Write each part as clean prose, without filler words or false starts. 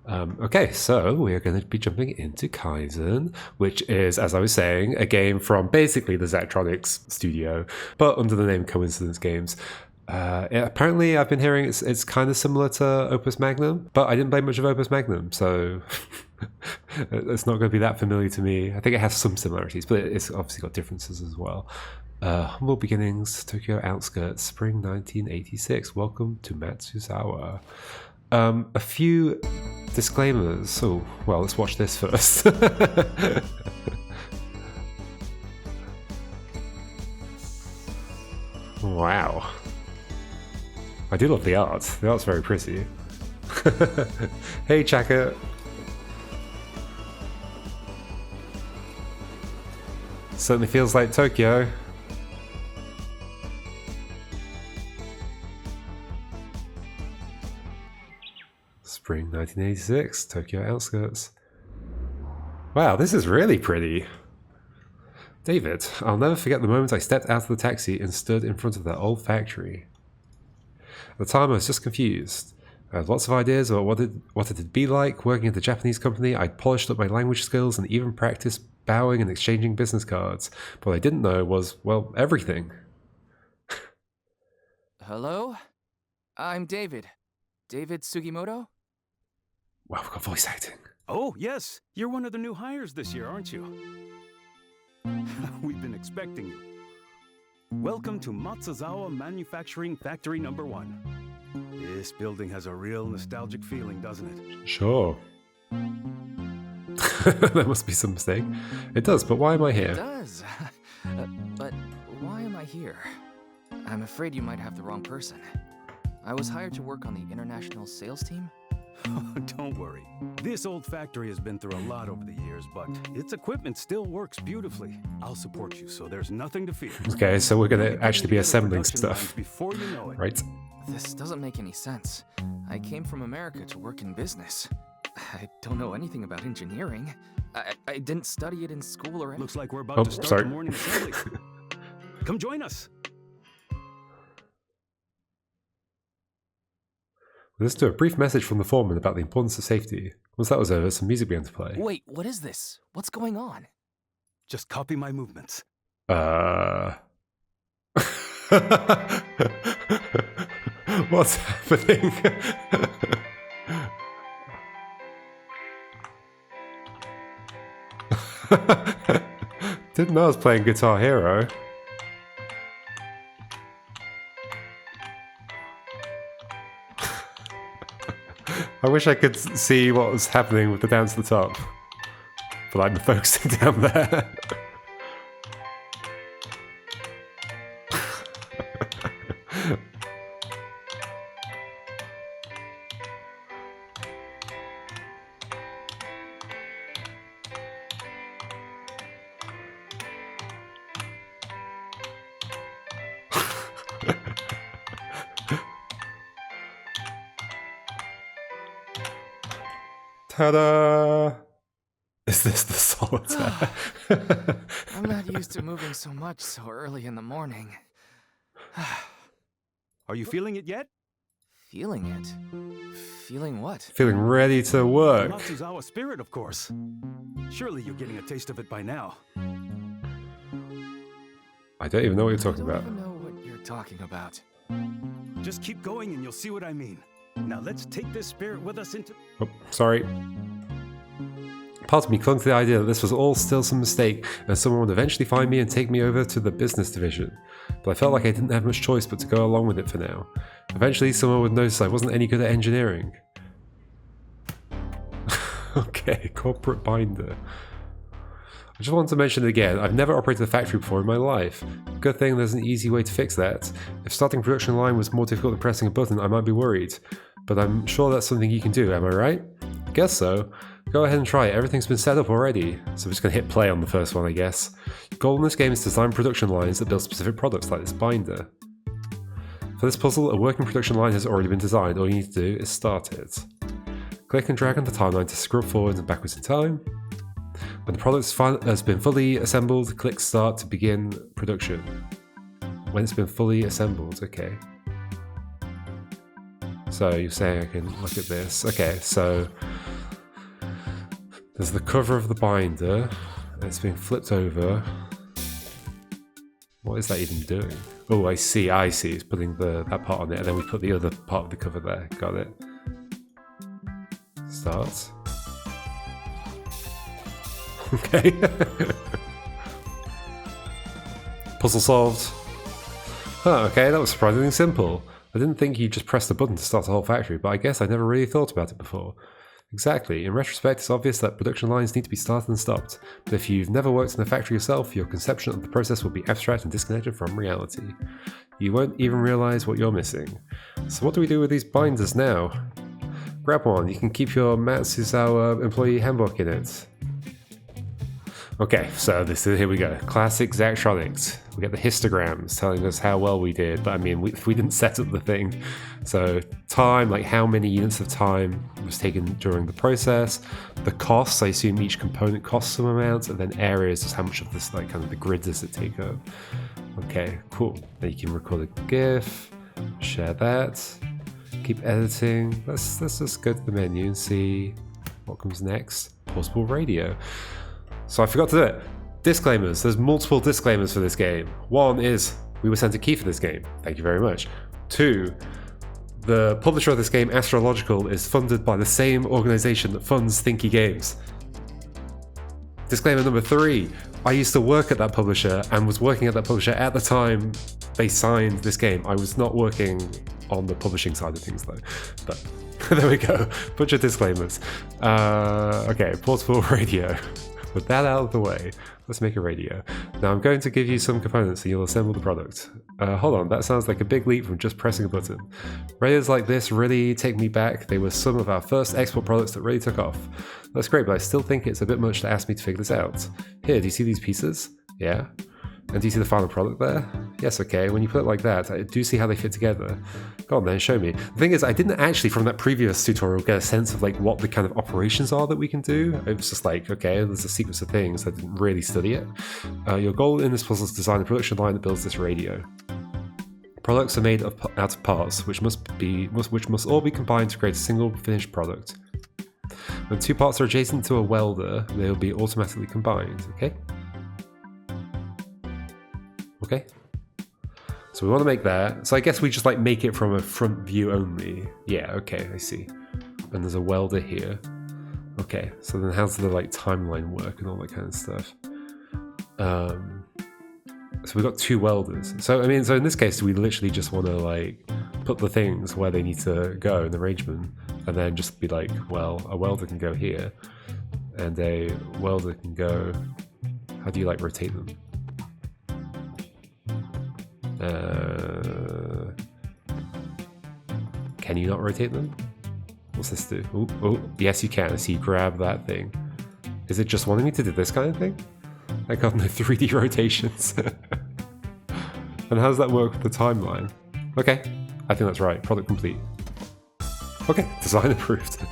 Okay, so we are going to be jumping into Kaizen, which is, as I was saying, a game from basically the Zachtronics studio, but under the name Coincidence Games. Apparently, I've been hearing it's kind of similar to Opus Magnum, but I didn't play much of Opus Magnum, so it's not going to be that familiar to me. I think it has some similarities, but it's obviously got differences as well. Humble Beginnings, Tokyo Outskirts, Spring 1986. Welcome to Matsuzawa. A few disclaimers. So, well, let's watch this first. Wow. I do love the art. The art's very pretty. Hey, Chaka. Certainly feels like Tokyo. Spring 1986, Tokyo Outskirts. Wow, this is really pretty. David, I'll never forget the moment I stepped out of the taxi and stood in front of that old factory. At the time, I was just confused. I had lots of ideas about what it'd be like working at a Japanese company. I'd polished up my language skills and even practiced bowing and exchanging business cards. But what I didn't know was, well, everything. Hello? I'm David. David Sugimoto? Wow, we've got voice acting. Oh, yes. You're one of the new hires this year, aren't you? We've been expecting you. Welcome to Matsuzawa Manufacturing Factory Number 1. This building has a real nostalgic feeling, doesn't it? Sure. There must be some mistake. It does, but why am I here? It does. But why am I here? I'm afraid you might have the wrong person. I was hired to work on the international sales team. Don't worry. This old factory has been through a lot over the years, but its equipment still works beautifully. I'll support you, so there's nothing to fear. Okay, so we're going to actually be assembling stuff. Before you know it. Right? This doesn't make any sense. I came from America to work in business. I don't know anything about engineering. I didn't study it in school or anything. Looks like we're about to start the morning assembly. Come join us. Listen to a brief message from the foreman about the importance of safety. Once that was over, some music began to play. Wait, what is this? What's going on? Just copy my movements. What's happening? Didn't know I was playing Guitar Hero. I wish I could see what was happening with the dance at the top. But I'm focusing down there. Ta-da! Is this the solitaire? I'm not used to moving so much so early in the morning. Are you feeling it yet? Feeling it? Feeling what? Feeling ready to work. Matsuzawa spirit, of course. Surely you're getting a taste of it by now. I don't even know what you're talking about. I don't even know what you're talking about. Just keep going and you'll see what I mean. Now let's take this spirit with us into... Oh, sorry. Part of me clung to the idea that this was all still some mistake and someone would eventually find me and take me over to the business division. But I felt like I didn't have much choice but to go along with it for now. Eventually someone would notice I wasn't any good at engineering. Okay, corporate binder. I just wanted to mention it again, I've never operated a factory before in my life. Good thing there's an easy way to fix that. If starting a production line was more difficult than pressing a button, I might be worried. But I'm sure that's something you can do, am I right? Guess so. Go ahead and try it, everything's been set up already. So we're just going to hit play on the first one, I guess. Your goal in this game is to design production lines that build specific products like this binder. For this puzzle, a working production line has already been designed, all you need to do is start it. Click and drag on the timeline to scrub forwards and backwards in time. When the product has been fully assembled, click start to begin production. When it's been fully assembled, okay. So you're saying I can look at this. Okay, so There's the cover of the binder. It's being flipped over. What is that even doing? Oh, I see. It's putting that part on it, and then we put the other part of the cover there. Got it. Start. Okay. Puzzle solved. Oh, okay, that was surprisingly simple. I didn't think you just pressed the button to start the whole factory, but I guess I never really thought about it before. Exactly. In retrospect, it's obvious that production lines need to be started and stopped. But if you've never worked in a factory yourself, your conception of the process will be abstract and disconnected from reality. You won't even realize what you're missing. So what do we do with these binders now? Grab one. You can keep your Matsuzawa employee handbook in it. Okay, so here we go. Classic Zachtronics. We get the histograms telling us how well we did, but I mean, we didn't set up the thing. So time, like how many units of time was taken during the process. The costs, I assume each component costs some amount, and then areas, just how much of this, like kind of the grid does it take up. Okay, cool. Then you can record a GIF, share that, keep editing. Let's just go to the menu and see what comes next. Portable radio. So I forgot to do it. Disclaimers. There's multiple disclaimers for this game. One is, we were sent a key for this game. Thank you very much. 2, the publisher of this game, Astra, is funded by the same organization that funds Thinky games. Disclaimer number 3, I used to work at that publisher and was working at that publisher at the time they signed this game. I was not working on the publishing side of things though. But there we go. Bunch of disclaimers. Okay, portable radio. With that out of the way, let's make a radio. Now I'm going to give you some components and you'll assemble the product. Hold on, that sounds like a big leap from just pressing a button. Radios like this really take me back. They were some of our first export products that really took off. That's great, but I still think it's a bit much to ask me to figure this out. Here, do you see these pieces? Yeah. And do you see the final product there? Yes, okay. When you put it like that, I do see how they fit together. Go on then, show me. The thing is, I didn't actually, from that previous tutorial, get a sense of like what the kind of operations are that we can do. It was just like, okay, there's a sequence of things. I didn't really study it. Your goal in this puzzle is to design a production line that builds this radio. Products are made out of parts, which must all be combined to create a single finished product. When 2 parts are adjacent to a welder, they will be automatically combined, okay? Okay, so we want to make that. So I guess we just like make it from a front view only. Yeah, okay, I see. And there's a welder here. Okay, so then how's the like timeline work and all that kind of stuff? So we've got 2 welders. So I mean, so in this case, we literally just want to like put the things where they need to go in the arrangement, and then just be like, well, a welder can go here, and a welder can go. How do you like rotate them? Can you not rotate them? What's this do? Oh, yes you can. I see you grab that thing. Is it just wanting me to do this kind of thing? I got no 3D rotations. And how does that work with the timeline? Okay, I think that's right. Product complete. Okay, design approved.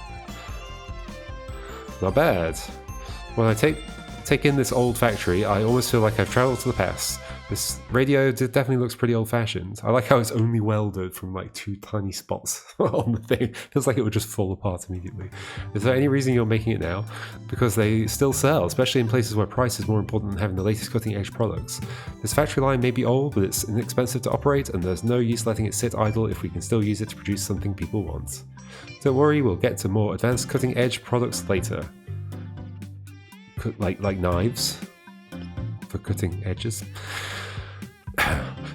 Not bad. When I take in this old factory, I almost feel like I've traveled to the past. This radio definitely looks pretty old-fashioned. I like how it's only welded from like 2 tiny spots on the thing. Feels like it would just fall apart immediately. Is there any reason you're making it now? Because they still sell, especially in places where price is more important than having the latest cutting-edge products. This factory line may be old, but it's inexpensive to operate, and there's no use letting it sit idle if we can still use it to produce something people want. Don't worry, we'll get to more advanced cutting-edge products later. Like knives for cutting edges.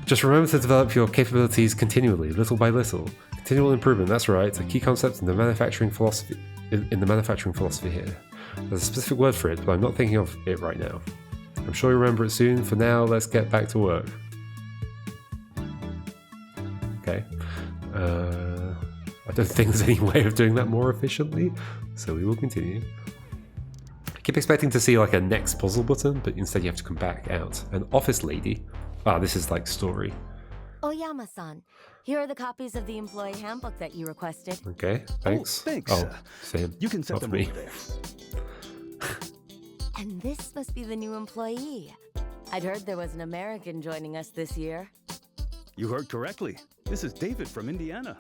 Just remember to develop your capabilities continually, little by little. Continual improvement, that's right, a key concept in the manufacturing philosophy here. There's a specific word for it, but I'm not thinking of it right now. I'm sure you'll remember it soon. For now, let's get back to work. Okay. I don't think there's any way of doing that more efficiently, so we will continue. I keep expecting to see like a next puzzle button, but instead you have to come back out. An office lady. Ah, this is like story. Oyama-san, here are the copies of the employee handbook that you requested. Okay, thanks. Oh, thanks. Oh, Sam. You can set them me. over there. And this must be the new employee. I'd heard there was an American joining us this year. You heard correctly. This is David from Indiana.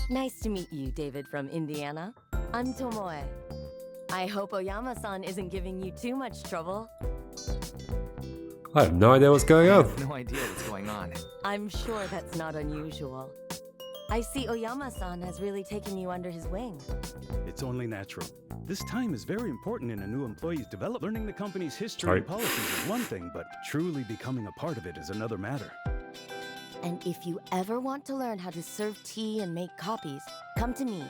Nice to meet you, David from Indiana. I'm Tomoe. I hope Oyama-san isn't giving you too much trouble. I have no idea what's going I on. have no idea what's going on. I'm sure that's not unusual. I see Oyama-san has really taken you under his wing. It's only natural. This time is very important in a new employee's development. Learning the company's history and policies is one thing, but truly becoming a part of it is another matter. And if you ever want to learn how to serve tea and make copies, come to me.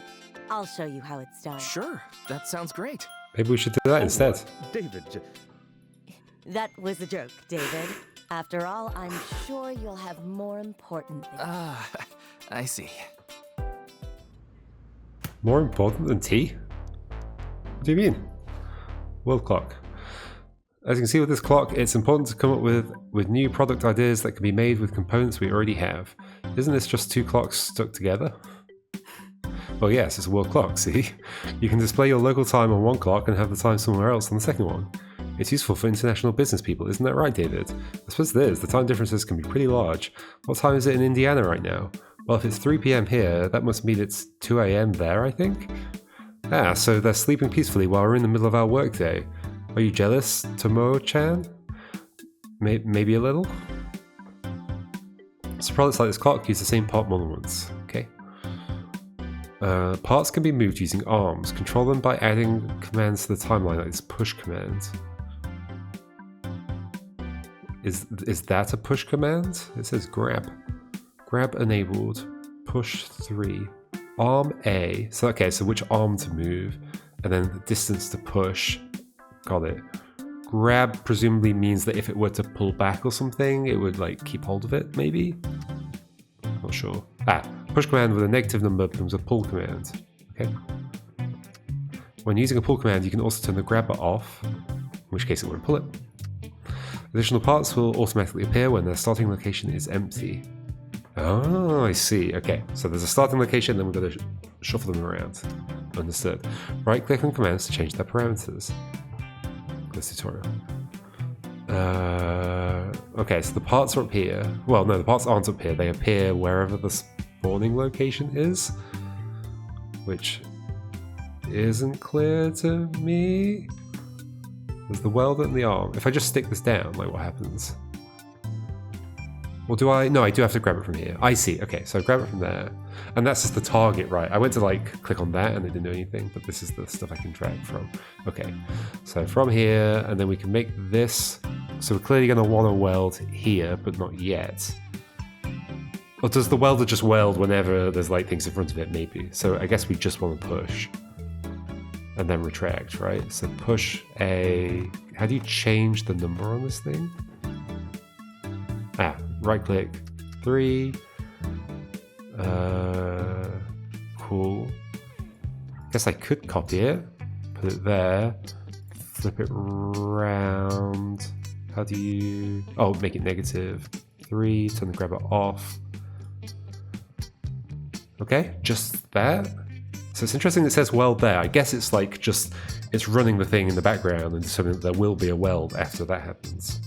I'll show you how it's done. Sure, that sounds great. Maybe we should do that instead. David, That was a joke, David. After all, I'm sure you'll have more important things. I see. More important than tea? What do you mean? World clock. As you can see with this clock, it's important to come up with new product ideas that can be made with components we already have. Isn't this just two clocks stuck together? Well, yes, it's a world clock, see? You can display your local time on one clock and have the time somewhere else on the second one. It's useful for international business people, isn't that right, David? I suppose it is. The time differences can be pretty large. What time is it in Indiana right now? Well, if it's 3 PM here, that must mean it's 2 AM there, I think? Ah, so they're sleeping peacefully while we're in the middle of our workday. Are you jealous, Tomo-chan? Maybe a little? So products like this clock use the same part more than once. Okay. Parts can be moved using arms. Control them by adding commands to the timeline, like this push command. Is that a push command? It says grab. Grab enabled. Push 3. Arm A. So okay, so which arm to move, and then the distance to push. Got it. Grab presumably means that if it were to pull back or something, it would like keep hold of it, maybe? Not sure. Push command with a negative number becomes a pull command. Okay. When using a pull command, you can also turn the grabber off, in which case it won't pull it. Additional parts will automatically appear when their starting location is empty. Oh, I see. Okay, so there's a starting location, then we've got to shuffle them around. Understood. Right-click on commands to change their parameters. This tutorial. Okay, so the parts are up here. Well, no, the parts aren't up here. They appear wherever the spawning location is, which isn't clear to me. There's the weld and the arm. If I just stick this down, like what happens? Or do I? No, I do have to grab it from here. I see. Okay, so I grab it from there. And that's just the target, right? I went to like click on that and it didn't do anything, but this is the stuff I can drag from. Okay, so from here, and then we can make this. So we're clearly going to want to weld here, but not yet. Or does the welder just weld whenever there's like things in front of it? Maybe. So I guess we just want to push. And then retract, right? So push A. How do you change the number on this thing? Right click, 3. Cool. Guess I could copy it, put it there, flip it round. How do you? Oh, make it negative 3. Turn the grabber off. Okay, just that. So it's interesting it says weld there. I guess it's like just, it's running the thing in the background and so there will be a weld after that happens.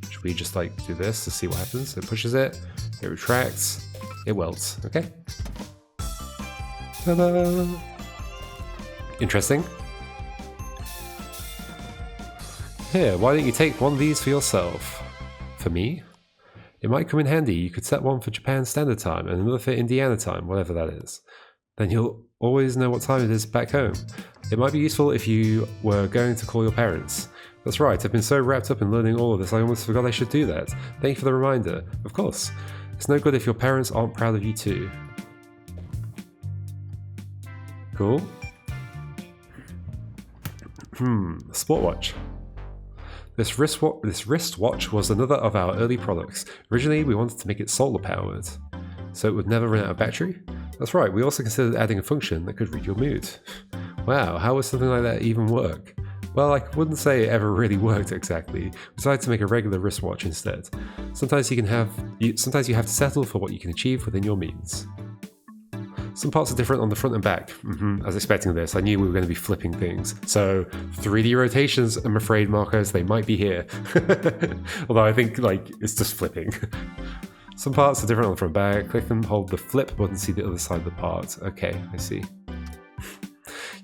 Should we just like do this to see what happens? It pushes it, it retracts, it welds, okay? Ta-da! Interesting. Here, why don't you take one of these for yourself? For me? It might come in handy. You could set one for Japan Standard Time and another for Indiana Time, whatever that is. Then you'll always know what time it is back home. It might be useful if you were going to call your parents. That's right, I've been so wrapped up in learning all of this, I almost forgot I should do that. Thank you for the reminder. Of course. It's no good if your parents aren't proud of you too. Cool. Sport watch. This wristwatch was another of our early products. Originally, we wanted to make it solar powered, so it would never run out of battery. That's right, we also considered adding a function that could read your mood. Wow, how would something like that even work? Well, I wouldn't say it ever really worked exactly. We decided to make a regular wristwatch instead. Sometimes you have to settle for what you can achieve within your means. Some parts are different on the front and back. I was expecting this. I knew we were going to be flipping things. So 3D rotations, I'm afraid, Marcos, they might be here. Although I think like it's just flipping. Some parts are different on the front and back. Click and hold the flip button to see the other side of the part. Okay, I see.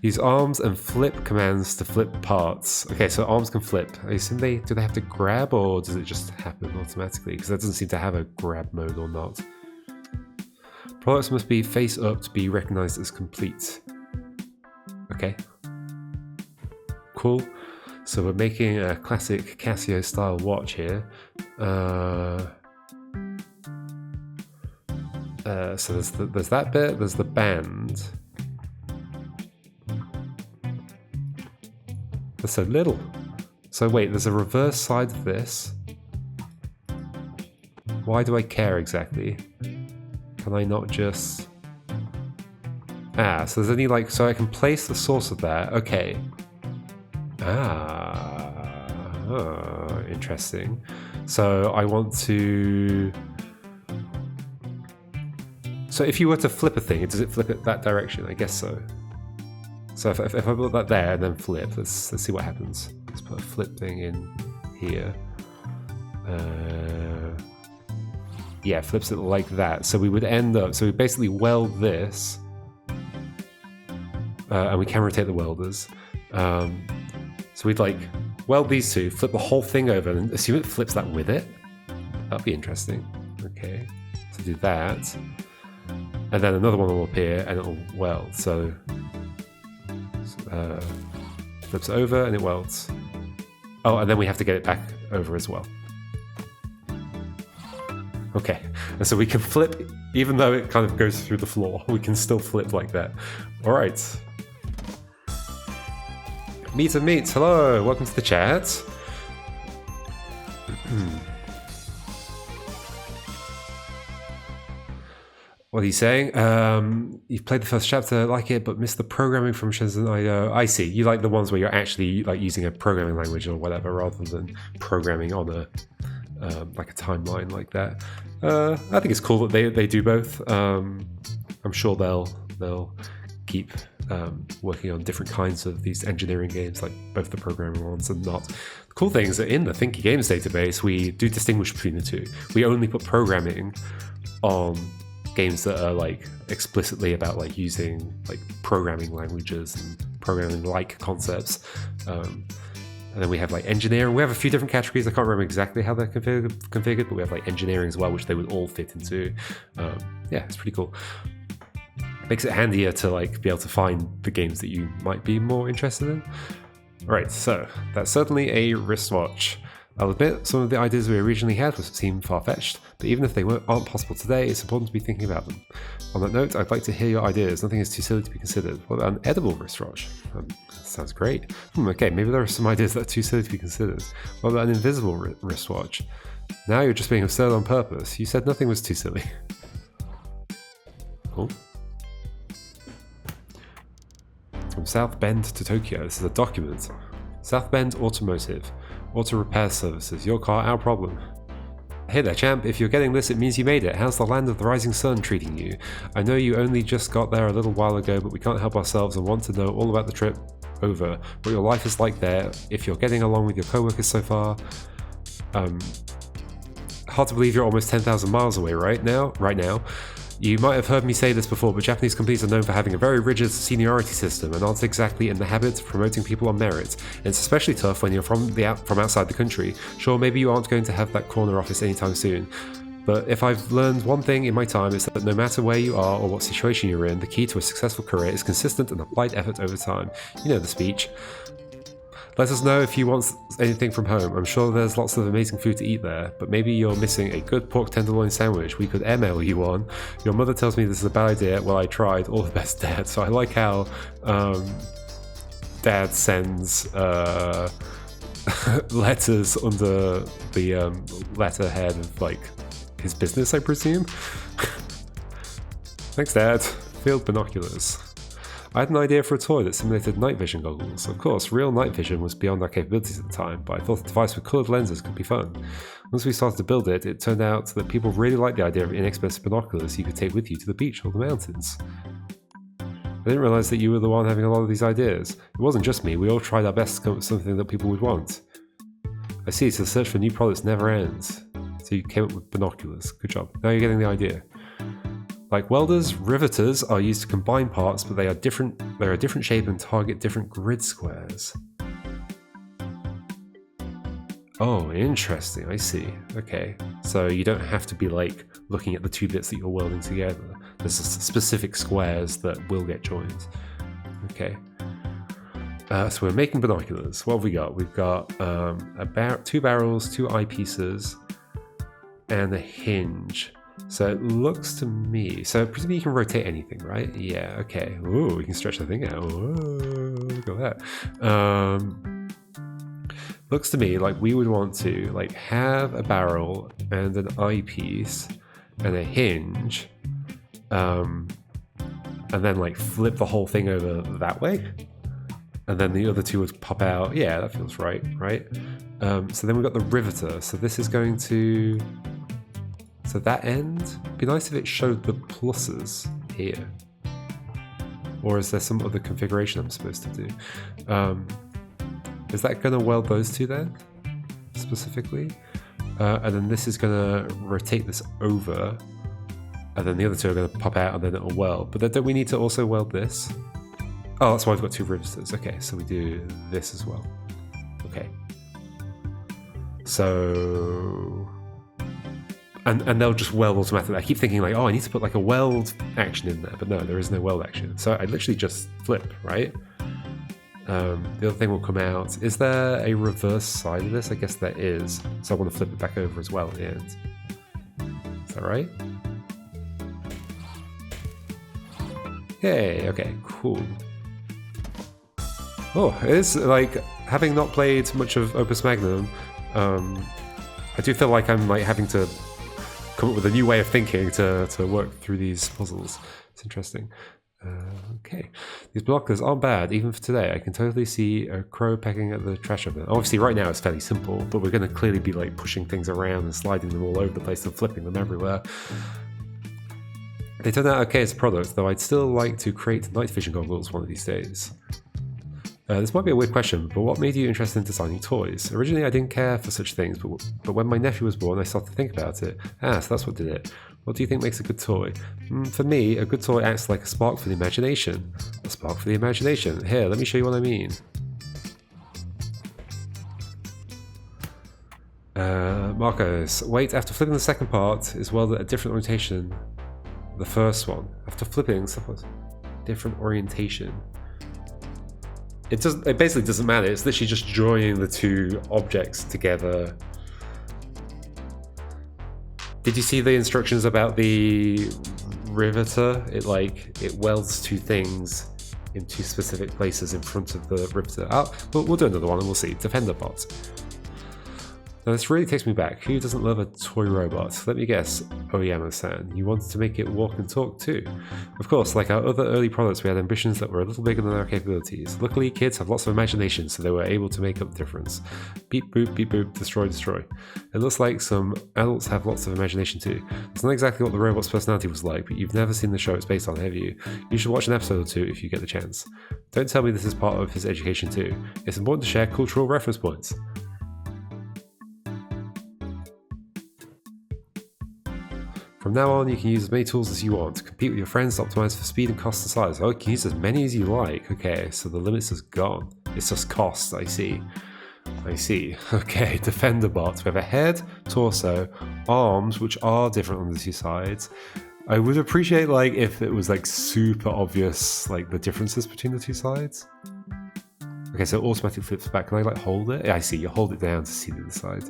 Use arms and flip commands to flip parts. Okay, so arms can flip. I assume do they have to grab, or does it just happen automatically? Because that doesn't seem to have a grab mode or not. Products must be face up to be recognized as complete. Okay. Cool. So we're making a classic Casio style watch here. So there's that bit, there's the band. That's so little. So wait, there's a reverse side of this. Why do I care exactly? Can I not just... so there's only like... So I can place the source of that. Okay. Interesting. So I want to... So if you were to flip a thing, does it flip it that direction? I guess so. So if I put that there and then flip, let's see what happens. Let's put a flip thing in here. Yeah, flips it like that. So we would end up, so we basically weld this, and we can rotate the welders. So we'd like weld these two, flip the whole thing over, and assume it flips that with it. That'd be interesting. Okay, so do that, and then another one will appear and it'll weld. So flips over and it welds. Oh, and then we have to get it back over as well. Okay, and so we can flip, even though it kind of goes through the floor, we can still flip like that. All right. Meet and meet, hello, welcome to the chat. What are you saying? You've played the first chapter, like it, but missed the programming from Shenzhen IO. I see, you like the ones where you're actually like using a programming language or whatever, rather than programming on a like a timeline like that. I think it's cool that they do both. I'm sure they'll keep working on different kinds of these engineering games, like both the programming ones and not. The cool thing is that in the Thinky Games database, we do distinguish between the two. We only put programming on games that are like explicitly about like using like programming languages and programming like concepts. And then we have like engineering. We have a few different categories. I can't remember exactly how they're configured, but we have like engineering as well, which they would all fit into. Yeah, it's pretty cool. Makes it handier to like be able to find the games that you might be more interested in. All right, so that's certainly a wristwatch. I'll admit some of the ideas we originally had seem far-fetched, but even if they aren't possible today, it's important to be thinking about them. On that note, I'd like to hear your ideas. Nothing is too silly to be considered. What about an edible wristwatch? Sounds great. Okay, maybe there are some ideas that are too silly to be considered. What about an invisible wristwatch? Now you're just being absurd on purpose. You said nothing was too silly. Cool. From South Bend to Tokyo, this is a document. South Bend Automotive. Auto repair services. Your car, our problem. Hey there, champ. If you're getting this, it means you made it. How's the land of the rising sun treating you? I know you only just got there a little while ago, but we can't help ourselves and want to know all about the trip over. What your life is like there. If you're getting along with your co-workers so far. Hard to believe you're almost 10,000 miles away right now. You might have heard me say this before, but Japanese companies are known for having a very rigid seniority system and aren't exactly in the habit of promoting people on merit. And it's especially tough when you're from outside the country. Sure, maybe you aren't going to have that corner office anytime soon. But if I've learned one thing in my time, it's that no matter where you are or what situation you're in, the key to a successful career is consistent and applied effort over time. You know the speech. Let us know if you want anything from home. I'm sure there's lots of amazing food to eat there, but maybe you're missing a good pork tenderloin sandwich we could airmail you on. Your mother tells me this is a bad idea. Well, I tried. All the best, Dad. So I like how Dad sends letters under the letterhead of like his business, I presume. Thanks, Dad. Field binoculars. I had an idea for a toy that simulated night vision goggles. Of course, real night vision was beyond our capabilities at the time, but I thought a device with coloured lenses could be fun. Once we started to build it, it turned out that people really liked the idea of inexpensive binoculars you could take with you to the beach or the mountains. I didn't realise that you were the one having a lot of these ideas. It wasn't just me, we all tried our best to come up with something that people would want. I see, so the search for new products never ends. So you came up with binoculars. Good job. Now you're getting the idea. Like welders, riveters are used to combine parts, but they are different. They're a different shape and target different grid squares. Oh, interesting. I see. Okay, so you don't have to be like looking at the two bits that you're welding together. There's specific squares that will get joined. Okay. So we're making binoculars. What have we got? We've got about 2 barrels, 2 eyepieces, and a hinge. So it looks to me, so presumably you can rotate anything, right? Yeah, okay. Ooh, we can stretch the thing out. Whoa, look at that. Looks to me like we would want to like have a barrel and an eyepiece and a hinge, and then like flip the whole thing over that way, and then the other two would pop out. Yeah, that feels right, right? So then we've got the riveter. So this is going to... So that end, it'd be nice if it showed the pluses here. Or is there some other configuration I'm supposed to do? Is that going to weld those two then, specifically? And then this is going to rotate this over, and then the other two are going to pop out and then it'll weld. But then don't we need to also weld this? Oh, that's why I've got 2 riveters. Okay, so we do this as well. Okay. So... And they'll just weld automatically. I keep thinking like, oh, I need to put like a weld action in there, but no, there is no weld action. So I literally just flip, right? The other thing will come out. Is there a reverse side of this? I guess there is. So I want to flip it back over as well at the end. Is that right? Yay, okay, cool. Oh, it is like, having not played much of Opus Magnum, I do feel like I'm like having to come up with a new way of thinking to work through these puzzles. It's interesting. Okay, these binoculars aren't bad even for today. I can totally see a crow pecking at the trash of it. Obviously right now it's fairly simple, but we're going to clearly be like pushing things around and sliding them all over the place and flipping them everywhere. They turned out okay as a product, though I'd still like to create night vision goggles one of these days. This might be a weird question, but what made you interested in designing toys? Originally I didn't care for such things, but when my nephew was born I started to think about it. So that's what did it. What do you think makes a good toy? For me, a good toy acts like a spark for the imagination. A spark for the imagination. Here, let me show you what I mean. Marcos, wait, after flipping the second part is welded at a different orientation. The first one. After flipping, different orientation. It basically doesn't matter. It's literally just joining the two objects together. Did you see the instructions about the riveter? It welds two things in two specific places in front of the riveter. We'll do another one and we'll see. Defender bot. Now this really takes me back. Who doesn't love a toy robot? Let me guess, Oyama-san. You wanted to make it walk and talk too. Of course, like our other early products, we had ambitions that were a little bigger than our capabilities. Luckily, kids have lots of imagination, so they were able to make up the difference. Beep boop, destroy, destroy. It looks like some adults have lots of imagination too. It's not exactly what the robot's personality was like, but you've never seen the show it's based on, have you? You should watch an episode or two if you get the chance. Don't tell me this is part of his education too. It's important to share cultural reference points. From now on, you can use as many tools as you want to compete with your friends to optimize for speed and cost and size. Oh, you can use as many as you like. Okay, so the limit's just gone. It's just cost, I see. Okay, defender bots. We have a head, torso, arms, which are different on the two sides. I would appreciate if it was super obvious the differences between the two sides. Okay, so it automatically flips back. Can I hold it? Yeah, I see. You hold it down to see the other side.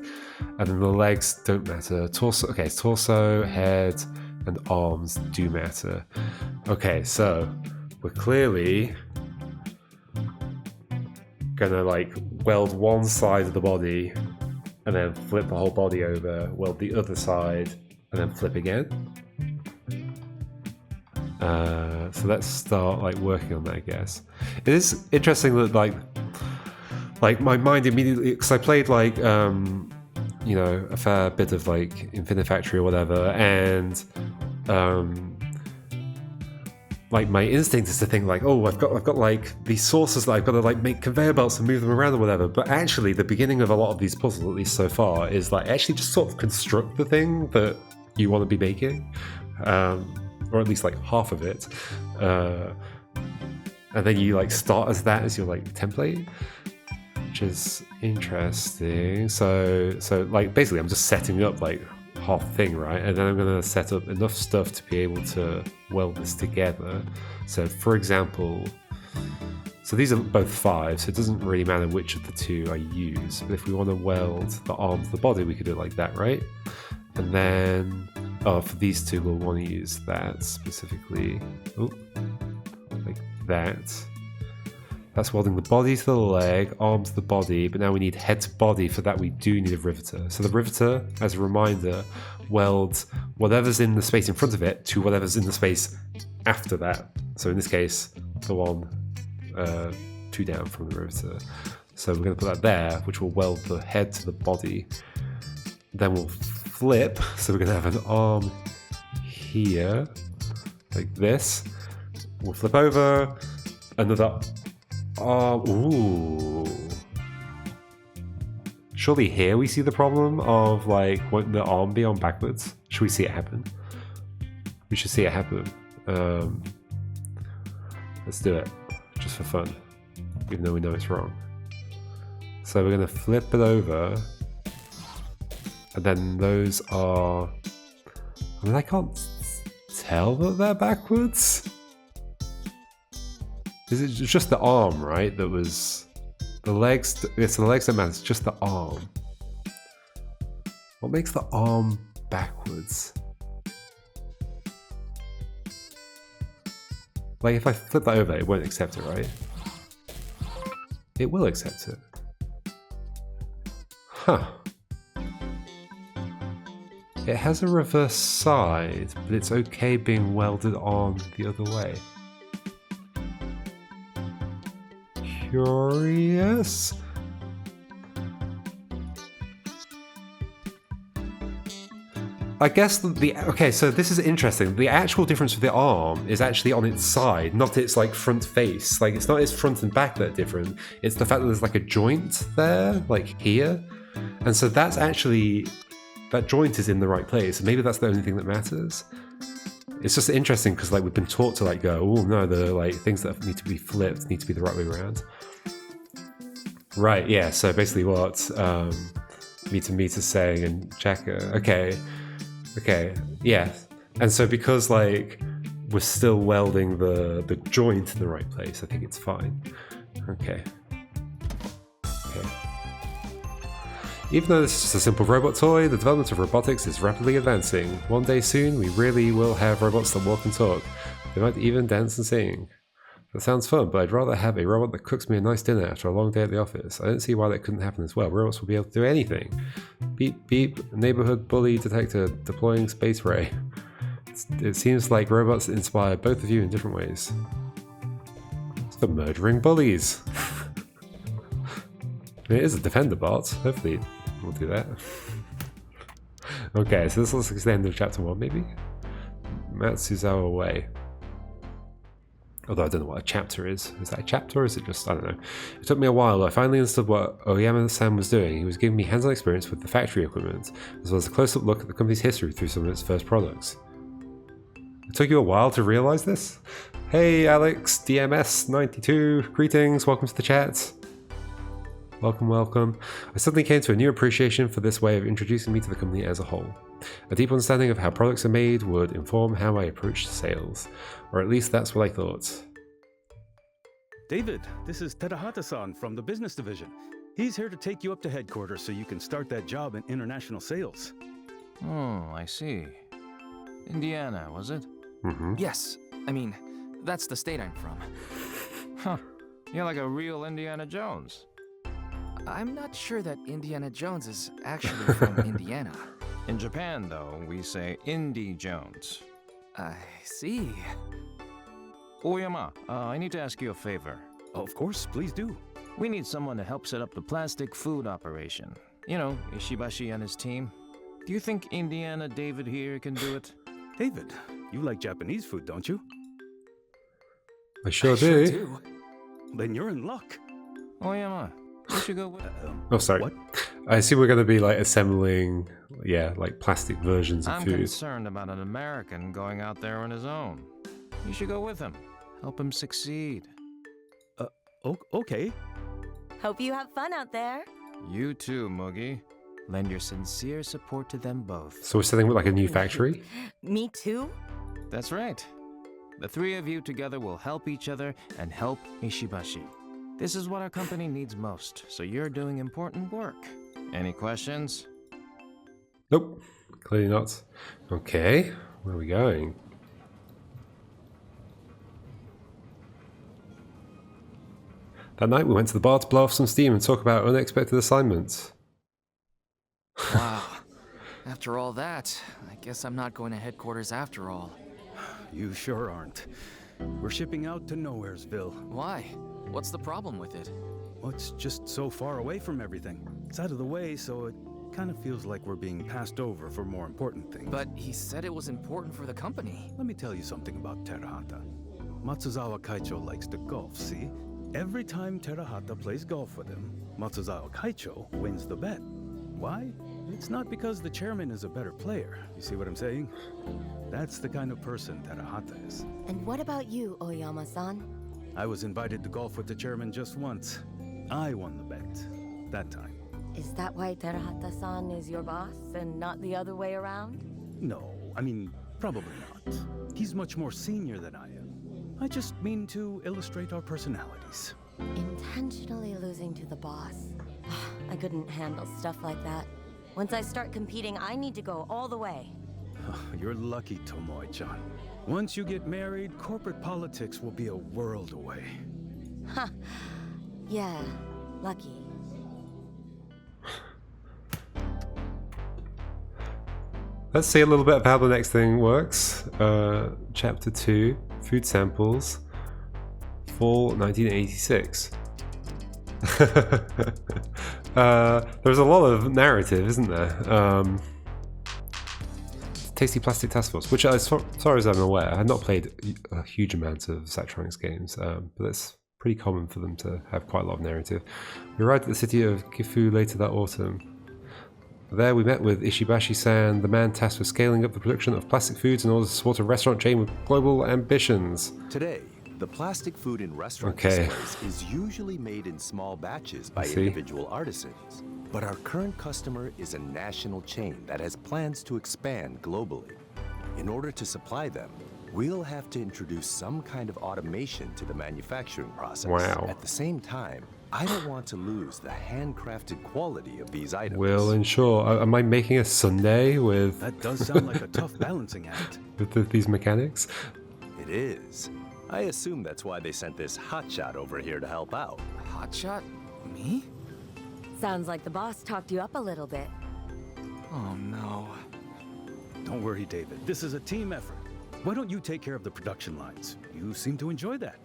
And then the legs don't matter. Torso, okay, torso, head, and arms do matter. Okay, so we're clearly gonna weld one side of the body and then flip the whole body over, weld the other side, and then flip again. So let's start working on that, I guess. It is interesting that my mind immediately, because I played a fair bit of Infinite Factory or whatever, and my instinct is to think oh, I've got these sources that I've got to make conveyor belts and move them around or whatever. But actually, the beginning of a lot of these puzzles, at least so far, is actually just sort of construct the thing that you want to be making. or at least like half of it, and then you like start as that as your like template, which is interesting. So like basically I'm just setting up like half thing, right? And then I'm going to set up enough stuff to be able to weld this together. So for example, so these are both 5, so it doesn't really matter which of the two I use. But if we want to weld the arm to the body, we could do it like that, right? And then, for these two, we'll want to use that specifically. Oh, like that. That's welding the body to the leg, arm to the body, but now we need head to body. For that, we do need a riveter. So the riveter, as a reminder, welds whatever's in the space in front of it to whatever's in the space after that. So in this case, the one 2 down from the riveter. So we're going to put that there, which will weld the head to the body. Then we'll flip, so we're going to have an arm here, like this. We'll flip over, another arm. Ooh. Surely here we see the problem of like, won't the arm be on backwards? Should we see it happen? We should see it happen. Let's do it. Just for fun, even though we know it's wrong. So we're going to flip it over, and then those are, I mean, I can't tell that they're backwards. Is it just the arm, right? That was the legs. It's the legs that matter. It's just the arm. What makes the arm backwards? Like, if I flip that over, it won't accept it, right? It will accept it. Huh. It has a reverse side, but it's okay being welded on the other way. Curious? I guess okay, so this is interesting. The actual difference with the arm is actually on its side, not its like front face. Like, it's not its front and back that are different. It's the fact that there's like a joint there, like here. And so that's actually, that joint is in the right place. And maybe that's the only thing that matters. It's just interesting because like we've been taught to like go, oh no, the like things that need to be flipped need to be the right way around. Right, yeah, so basically what Meter saying and Jacka, okay, yeah. And so because like we're still welding the joint in the right place, I think it's fine. Okay. Even though this is just a simple robot toy, the development of robotics is rapidly advancing. One day soon, we really will have robots that walk and talk. They might even dance and sing. That sounds fun, but I'd rather have a robot that cooks me a nice dinner after a long day at the office. I don't see why that couldn't happen as well. Robots will be able to do anything. Beep, beep, neighborhood bully detector, deploying space ray. It seems like robots inspire both of you in different ways. It's for murdering bullies. I mean, it is a defender bot. Hopefully we'll do that. Okay, so this looks like the end of chapter 1, maybe? Matsuzawa Way. Although I don't know what a chapter is. Is that a chapter or is it just, I don't know. It took me a while, but I finally understood what Oyama-san was doing. He was giving me hands-on experience with the factory equipment, as well as a close-up look at the company's history through some of its first products. It took you a while to realize this? Hey Alex, DMS92, greetings, welcome to the chat. Welcome. I suddenly came to a new appreciation for this way of introducing me to the company as a whole. A deep understanding of how products are made would inform how I approached sales. Or at least that's what I thought. David, this is Terahata-san from the business division. He's here to take you up to headquarters so you can start that job in international sales. Oh, I see. Indiana, was it? Mm-hmm. Yes. I mean, that's the state I'm from. Huh. You're like a real Indiana Jones. I'm not sure that Indiana Jones is actually from Indiana. In Japan, though, we say Indy Jones. I see. Oyama, I need to ask you a favor. Of course, please do. We need someone to help set up the plastic food operation. You know, Ishibashi and his team. Do you think Indiana David here can do it? David, you like Japanese food, don't you? I sure do. Then you're in luck. Oyama, you should go with... Oh, sorry. What? I assume we're going to be like assembling, yeah, like plastic versions of I'm food. concerned about an American going out there on his own. You should go with him. Help him succeed. Okay. Hope you have fun out there. You too, Moogie. Lend your sincere support to them both. So we're setting up like a new factory? Me too? That's right. The three of you together will help each other and help Ishibashi. This is what our company needs most, so you're doing important work. Any questions? Nope, clearly not. Okay, where are we going? That night we went to the bar to blow off some steam and talk about unexpected assignments. Wow. After all that, I guess I'm not going to headquarters after all. You sure aren't. We're shipping out to Nowheresville. Why? What's the problem with it? Well, it's just so far away from everything. It's out of the way, so it kind of feels like we're being passed over for more important things. But he said it was important for the company. Let me tell you something about Terahata. Matsuzawa Kaicho likes to golf, see? Every time Terahata plays golf with him, Matsuzawa Kaicho wins the bet. Why? It's not because the chairman is a better player. You see what I'm saying? That's the kind of person Terahata is. And what about you, Oyama-san? I was invited to golf with the chairman just once. I won the bet. That time. Is that why Terahata-san is your boss and not the other way around? No, I mean, probably not. He's much more senior than I am. I just mean to illustrate our personalities. Intentionally losing to the boss. I couldn't handle stuff like that. Once I start competing, I need to go all the way. You're lucky, Tomoe-chan. Once you get married, corporate politics will be a world away. Ha! Yeah, lucky. Let's see a little bit of how the next thing works. Chapter 2, Food Samples, Fall 1986. There's a lot of narrative, isn't there? Tasty Plastic Task Force, which as far as I'm aware, I had not played a huge amount of Zachtronics games, but it's pretty common for them to have quite a lot of narrative. We arrived at the city of Gifu later that autumn. There we met with Ishibashi-san, the man tasked with scaling up the production of plastic foods in order to support a restaurant chain with global ambitions. Today, the plastic food in restaurant displays is usually made in small batches by individual artisans. But our current customer is a national chain that has plans to expand globally. In order to supply them, we'll have to introduce some kind of automation to the manufacturing process. Wow. At the same time, I don't want to lose the handcrafted quality of these items. We'll ensure. Am I making a sundae with... That does sound like a tough balancing act. with these mechanics? It is. I assume that's why they sent this hotshot over here to help out. Hotshot? Me? Sounds like the boss talked you up a little bit. Oh no. Don't worry, David. This is a team effort. Why don't you take care of the production lines? You seem to enjoy that.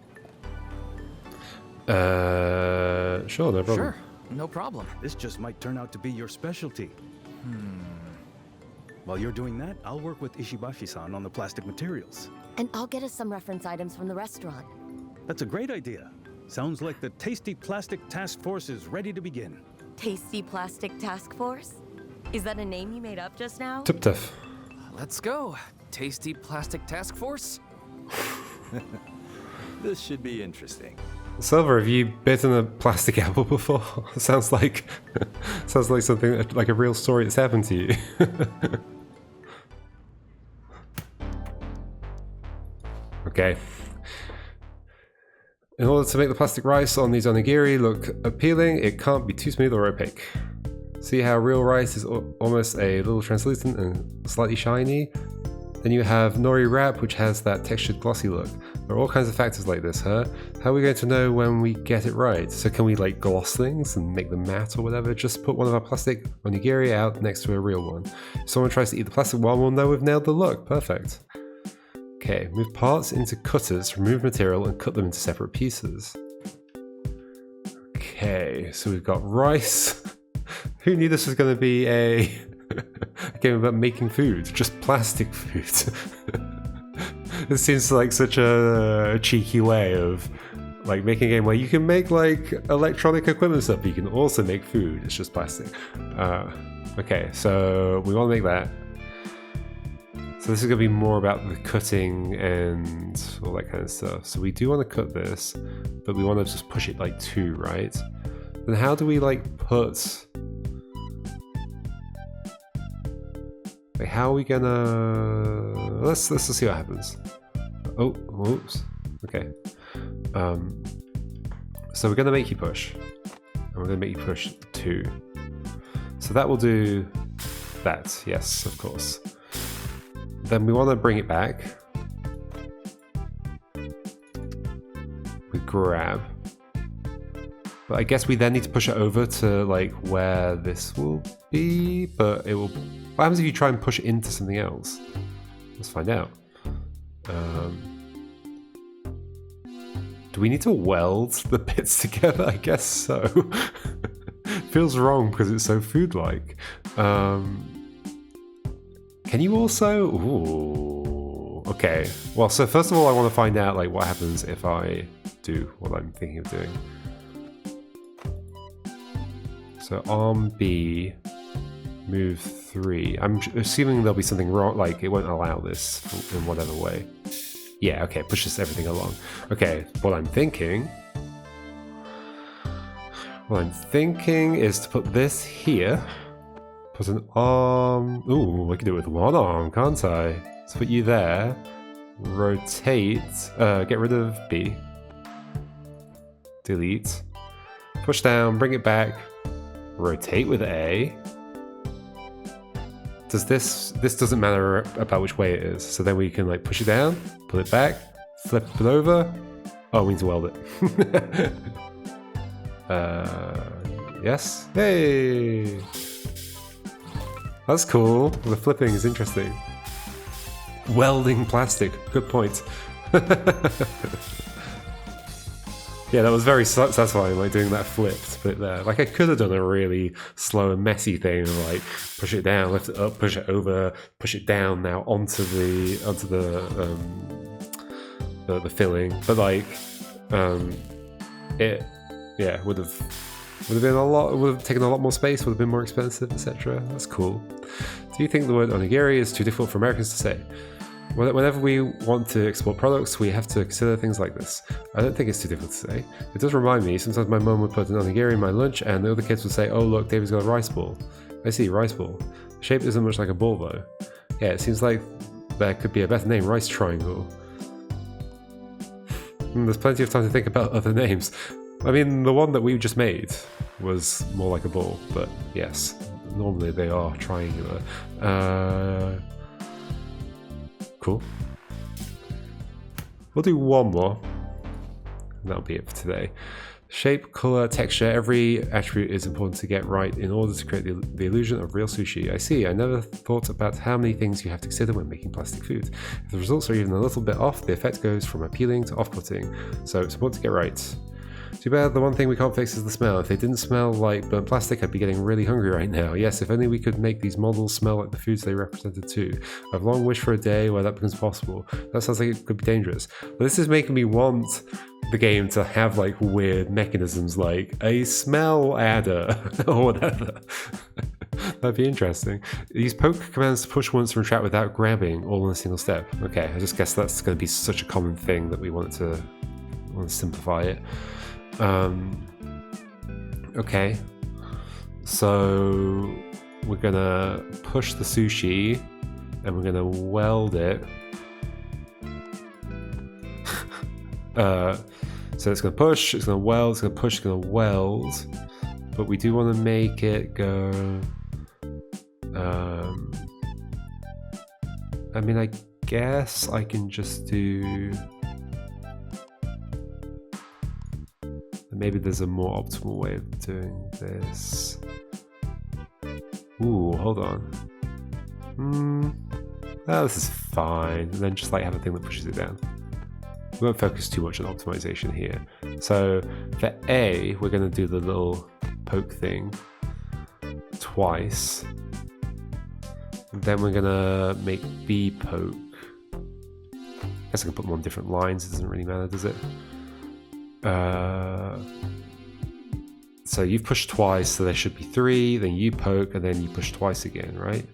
Sure, no problem. Sure, no problem. This just might turn out to be your specialty. While you're doing that, I'll work with Ishibashi-san on the plastic materials. And I'll get us some reference items from the restaurant. That's a great idea. Sounds like the Tasty Plastic Task Force is ready to begin. Tasty Plastic Task Force? Is that a name you made up just now? Tup-tuff. Let's go. Tasty Plastic Task Force? This should be interesting. Silver, have you bitten a plastic apple before? sounds like something like a real story that's happened to you. Okay. In order to make the plastic rice on these onigiri look appealing, it can't be too smooth or opaque. See how real rice is almost a little translucent and slightly shiny? Then you have nori wrap, which has that textured glossy look. There are all kinds of factors like this, huh? How are we going to know when we get it right? So can we like gloss things and make them matte or whatever? Just put one of our plastic onigiri out next to a real one. If someone tries to eat the plastic one, we'll know we've nailed the look. Perfect. Okay, move parts into cutters, remove material, and cut them into separate pieces. Okay, so we've got rice. Who knew this was going to be a game about making food? Just plastic food. It seems like such a cheeky way of like making a game where you can make like electronic equipment stuff, but you can also make food. It's just plastic. Okay, so we want to make that. So this is going to be more about the cutting and all that kind of stuff. So we do want to cut this, but we want to just push it like 2, right? Then how do we like put... Like how are we gonna... Let's see what happens. Oh, whoops. Okay. So we're going to make you push. And we're going to make you push 2. So that will do that. Yes, of course. Then we want to bring it back with grab. But I guess we then need to push it over to like where this will be, but it will... What happens if you try and push it into something else? Let's find out. Do we need to weld the bits together? I guess so. Feels wrong because it's so food-like. Can you also... Ooh, okay. Well, so first of all, I want to find out like what happens if I do what I'm thinking of doing. So arm B, move 3. I'm assuming there'll be something wrong, like it won't allow this in whatever way. Yeah, okay, pushes everything along. Okay, what I'm thinking is to put this here, put an arm... Ooh, I can do it with one arm, can't I? Let's put you there, rotate, get rid of B, delete, push down, bring it back, rotate with A. Does this doesn't matter about which way it is, so then we can like push it down, pull it back, flip it over. Oh, we need to weld it. Yes. Hey, that's cool. The flipping is interesting. Welding plastic. Good point. Yeah, that was very satisfying, like doing that flipped bit there. Like I could have done a really slow and messy thing, and like push it down, lift it up, push it over, push it down now onto the filling. But like, it would have been a lot. Would have taken a lot more space. Would have been more expensive, etc. That's cool. Do you think the word onigiri is too difficult for Americans to say? Whenever we want to export products, we have to consider things like this. I don't think it's too difficult to say. It does remind me, sometimes my mum would put an onigiri in my lunch and the other kids would say, oh look, David's got a rice ball. I see, rice ball. The shape isn't much like a ball though. Yeah, it seems like there could be a better name, rice triangle. There's plenty of time to think about other names. I mean, the one that we just made was more like a ball, but yes, normally they are triangular. Cool. We'll do one more, and that'll be it for today. Shape, color, texture, every attribute is important to get right in order to create the illusion of real sushi. I see, I never thought about how many things you have to consider when making plastic food. If the results are even a little bit off, the effect goes from appealing to off-putting, so it's important to get right. Too bad the one thing we can't fix is the smell. If they didn't smell like burnt plastic, I'd be getting really hungry right now. Yes, if only we could make these models smell like the foods they represented too. I've long wished for a day where that becomes possible. That sounds like it could be dangerous. But this is making me want the game to have like weird mechanisms like a smell adder or whatever. That'd be interesting. Use poke commands to push once and retract without grabbing, all in a single step. Okay, I just guess that's going to be such a common thing that we want to simplify it. Okay, so we're gonna push the sushi and we're gonna weld it. So it's gonna push, it's gonna weld, it's gonna push, it's gonna weld, but we do want to make it go. I mean, I guess I can just do. Maybe there's a more optimal way of doing this. Ooh, hold on. Oh, this is fine. And then just like have a thing that pushes it down. We won't focus too much on optimization here. So for A, we're going to do the little poke thing twice. And then we're going to make B poke. I guess I can put them on different lines. It doesn't really matter, does it? So you've pushed twice, so there should be 3, then you poke, and then you push twice again, right?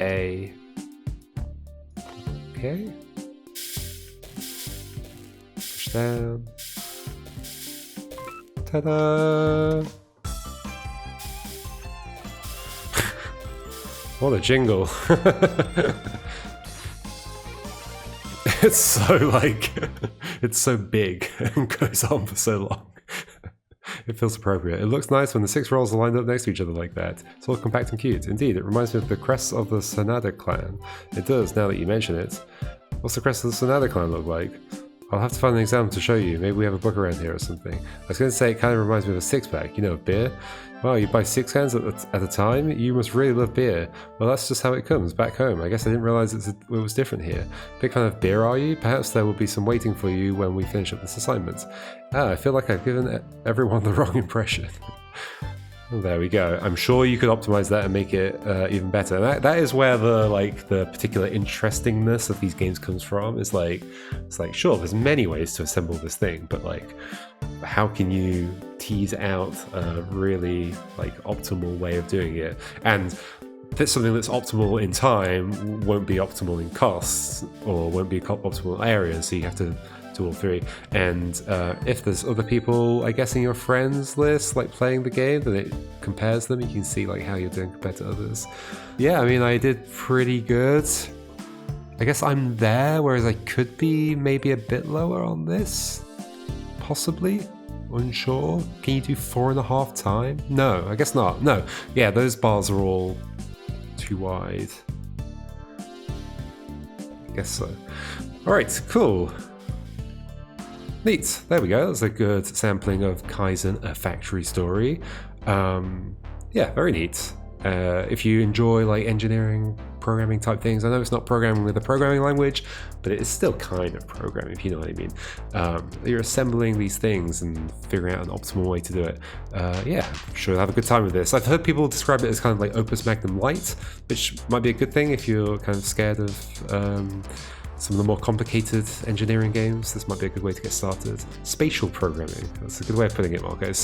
A. Okay. Push down. Ta-da! What a jingle. It's so like, it's so big and goes on for so long. It feels appropriate. It looks nice when the 6 rolls are lined up next to each other like that. It's all compact and cute. Indeed, it reminds me of the crests of the Sanada clan. It does, now that you mention it. What's the crest of the Sanada clan look like? I'll have to find an example to show you. Maybe we have a book around here or something. I was going to say it kind of reminds me of a 6-pack, you know, of beer. Wow, you buy 6 cans at a time? You must really love beer. Well, that's just how it comes, back home. I guess I didn't realise it was different here. Big fan of beer, are you? Perhaps there will be some waiting for you when we finish up this assignment. I feel like I've given everyone the wrong impression. Well, there we go. I'm sure you could optimize that and make it even better. That is where the particular interestingness of these games comes from. It's like sure, there's many ways to assemble this thing, but like, how can you tease out a really optimal way of doing it? And that's something that's optimal in time won't be optimal in costs, or won't be optimal in areas. So you have to do all 3. And if there's other people, I guess, in your friends list playing the game, then it compares them. You can see how you're doing compared to others. Yeah, I mean, I did pretty good. I guess I'm there, whereas I could be maybe a bit lower on this. Possibly. Unsure. Can you do 4.5 time? No, I guess not. No. Yeah, those bars are all too wide. I guess so. Alright, cool. Neat. There we go. That's a good sampling of Kaizen, a factory story. Yeah, very neat. If you enjoy engineering, programming type things, I know it's not programming with a programming language, but it is still kind of programming, if you know what I mean. You're assembling these things and figuring out an optimal way to do it. Yeah, I'm sure you'll have a good time with this. I've heard people describe it as kind of like Opus Magnum Light, which might be a good thing if you're kind of scared of some of the more complicated engineering games. This might be a good way to get started. Spatial programming, that's a good way of putting it, Marcos.